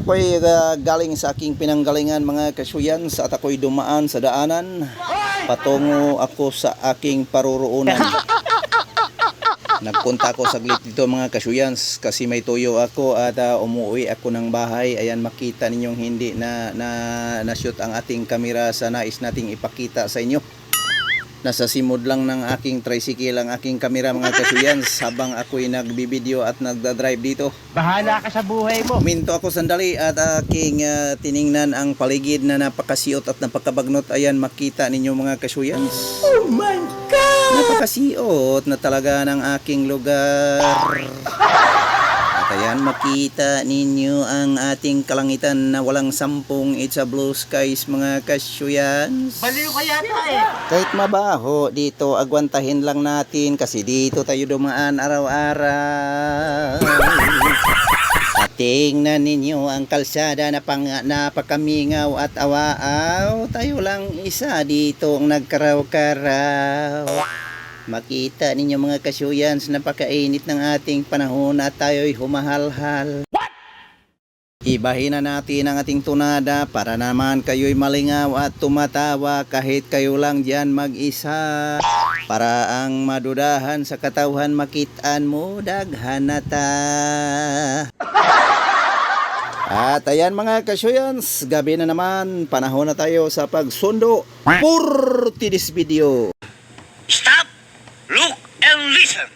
ako'y galing sa aking pinanggalingan mga kasuyans at ako'y dumaan sa daanan. Patungo ako sa aking paruroonan. Nagpunta ako saglit dito mga kasuyans kasi may tuyo ako at umuwi ako ng bahay. Ayan, makita ninyong hindi na-shoot ang ating kamera sa nais nating ipakita sa inyo. Nasa simod lang ng aking tricycle ang aking kamera mga kasuyans habang ako'y nagbibideo at nagdadrive dito. Bahala ka sa buhay mo. Huminto ako sandali at aking tiningnan ang paligid na napakasiot at napakabagnot. Ayan, makita ninyo mga kasuyans. Oh my God! Napakasiot na talaga ng aking lugar. At ayan, makita ninyo ang ating kalangitan na walang sampung. It's a blue skies mga kasuyans. Baliw ka yata eh. Kahit mabaho dito, agwantahin lang natin kasi dito tayo dumaan araw-araw. At tingnan ninyo ang kalsada na napakamingaw at awaaw. Tayo lang isa dito ang nagkaraw-karaw. Makita ninyo mga kasuyans, napakainit ng ating panahon at tayo'y humahalhal. What? Ibahin na natin ang ating tunada para naman kayo'y malingaw at tumatawa kahit kayo lang dyan mag-isa. Para ang madudahan sa katawhan makitaan mo daghan na ta. At ayan mga kasuyans, gabi na naman, panahon na tayo sa pagsundo for this video. Stop, look, and listen.